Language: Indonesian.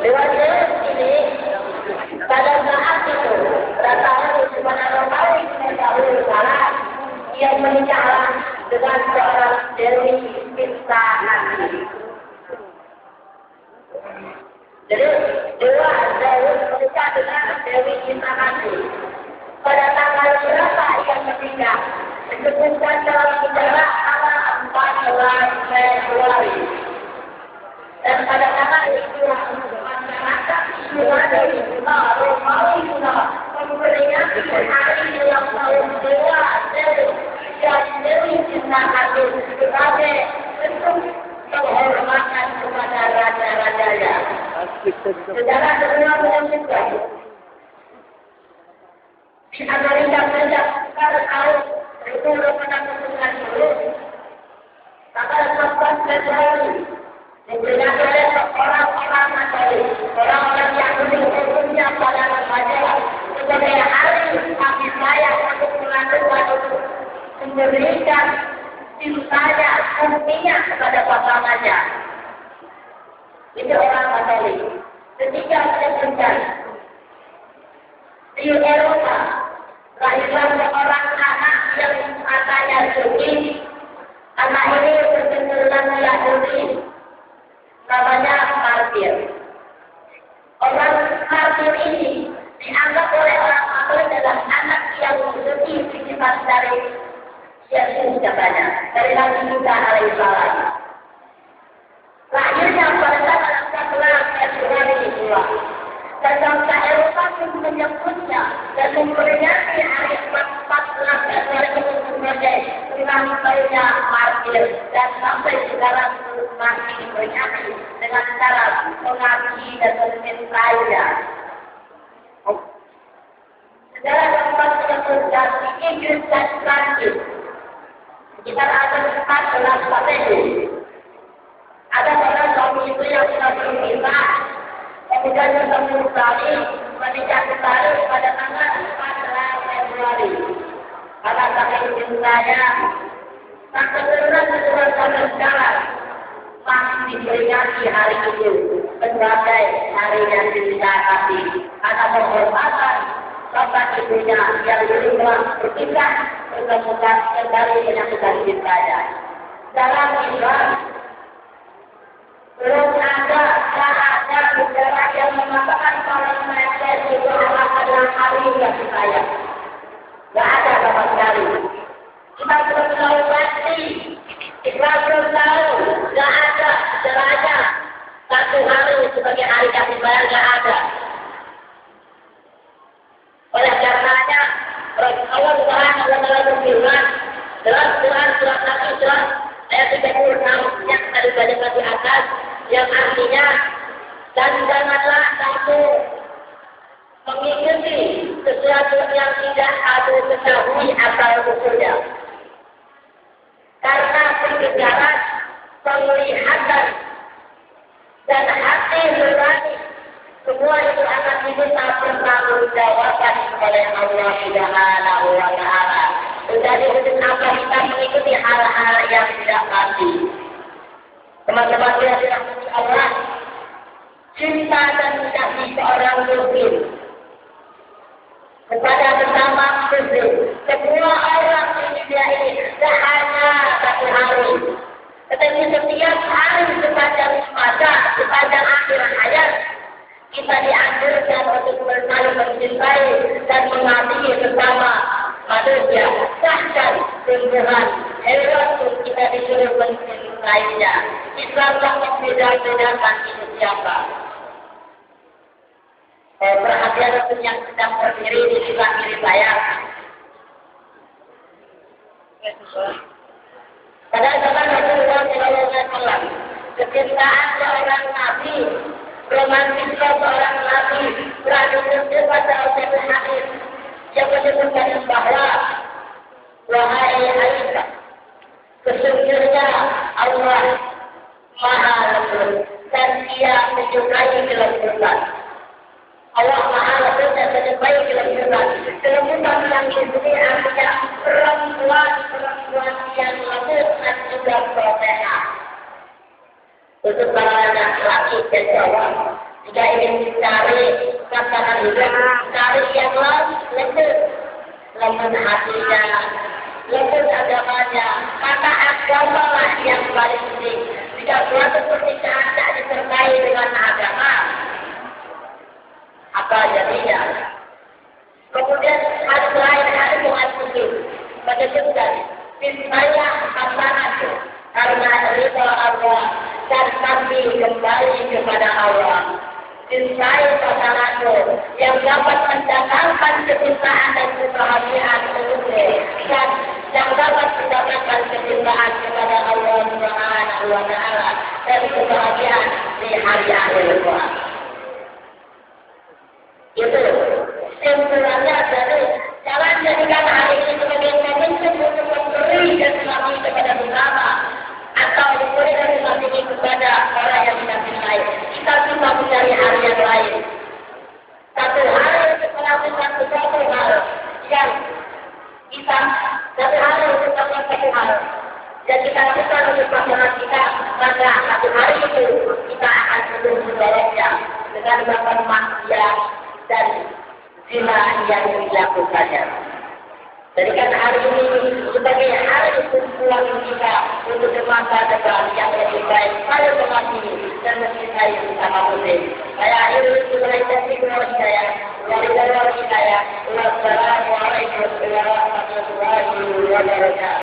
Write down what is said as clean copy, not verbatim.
Lewat ini pada saat itu Rasulullah Subhanahu Wataala yang menikah dengan seorang Dewi Cinta Hati. Jadi Dewa Dewi menikah dengan Dewi Cinta Hati. Pada tanggal berapa ia menikah? Disebutkan dalam sejarah tanggal 14 Februari. Dan pada tanggal itu masyarakat Islam memperingati hari ulang tahun Dewa Dewi Cinta Hati sebagai bentuk penghormatan kepada raja-rajanya. Sejarah kedua menunjukkan di Amerika Serikat pada tahun 1990 tanggal 14 Februari diperingati oleh orang-orang Katolik, orang-orang yang berhukumnya pada remaja sebagai hari kasih sayang untuk melakukan memberikan cintanya, kasihnya kepada pasangannya. Itu orang Katolik. Ketika disebutkan di Eropa, lahirlah seorang anak yang katanya suci. Anak ini berketurunan Yahudi, namanya Martir. Orang Martir ini dianggap oleh orang Katolik adalah anak yang suci sifat dari Yesus katanya, dari Nabi Isa alaihissalam. Lahirnya pada tanggal 14 Februari itu. Dan bangsa Eropa pun menyebutnya dan memperingati hari 14 Februari itu sebagai rangkainya Martir, dan sampai sekarang masih diperingati dengan cara mengabdi dan mencintainya. Sejarah keempat menyebutkan di Inggris dan Prancis sekitar abad 14 Masehi ada seorang suami istri yang sudah berpisah. Kemudian bertemu kembali menikah kembali pada tanggal 14 Februari. Karena saking cintanya, tak keturunan sampai sekarang masih diperingati hari itu sebagai hari yang disepakati karena penghormatan bapak ibunya yang dulu telah berpisah bertemukan kembali menyambutkan cintanya. Dalam Islam belum ada sejarah yang mengatakan kalau mereka itu adalah hari yang disayang. Tidak ada sama sekali. Kita belum tahu pasti. Kita belum tahu. Tidak ada sejarahnya. Satu hari sebagai hari kasih sayang tidak ada. Oleh karenanya, Allah Subhanahu wa Ta'ala berfirman dalam surat Nabi ayat 36 yang tadi baca di atas, yang artinya, dan janganlah kamu mengikuti sesuatu yang tidak kamu ketahui asal usulnya. Karena pendengaran, penglihatan, dan hati nurani, semua itu akan diminta pertanggungjawaban oleh Allah Subhanahu wa Ta'ala. Jadi untuk apa kita mengikuti hal-hal yang tidak pasti? Teman-teman yang dirahmati Allah, cinta dan kasih seorang muslim kepada sesama muslim, semua orang di dunia ini tidak hanya satu hari, tetapi setiap hari sepanjang masa, sepanjang akhir hayat, kita dianjurkan untuk saling mencintai dan mengasihi sesama manusia. Bahkan tumbuhan hewan pun kita disuruh mencintainya. Islam tak membeda-bedakan itu siapa. Perhatian untuk yang sedang berdiri di sebelah kiri saya. Pada zaman Rasulullah SAW, kecintaan seorang nabi, romantisme seorang nabi, berada pada satu hadis yang menyebutkan bahwa wahai Aisyah, sesungguhnya Allah Maha Lembut dan Dia menyukai kelembutan. Allah Maha Lembut dan menyukai kelembutan. Kelembutan yang disini artinya perempuan yang lembut dan juga soleha. Untuk para laki-laki dan jawab, Jika ingin mencari pasangan hidup, cari yang lembut hatinya, lembut agamanya. Maka agama lah yang paling penting. Jika suatu pernikahan tak disertai dengan agama, apa jadinya? Kemudian hadis lain hadis Mu'adz Muslim menyebutkan bismillah pasanganku karena ridha Allah dan kami kembali kepada Allah. Bismillah pasanganku yang dapat mendatangkan kecintaan dan kebahagiaan untukmu dan yang dapat mendapatkan kecintaan kepada Allah Subhanahu wa Ta'ala dan kebahagiaan di hari akhir kelak. Itu simpulannya dari jangan jadikan hari ini sebagai momentum untuk memberi dan mengabdi kepada bersama atau memberi dan mengabdi kepada orang yang tidak mencintai. Kita bisa mencari hari yang lain. Satu hari untuk melakukan sesuatu hal yang kita satu hari untuk melakukan satu hal dan kita lakukan untuk pasangan kita, maka satu hari itu kita akan terus membalasnya dengan bahkan maksiat dan zina yang dilakukannya. Jadikan hari ini sebagai hari kumpulan kita untuk semasa depan yang lebih baik, saling mengasihi dan mencintai bersama muslim. Saya akhiri mengucapkan terima kasih dari saya. Wassalamualaikum warahmatullahi wabarakatuh.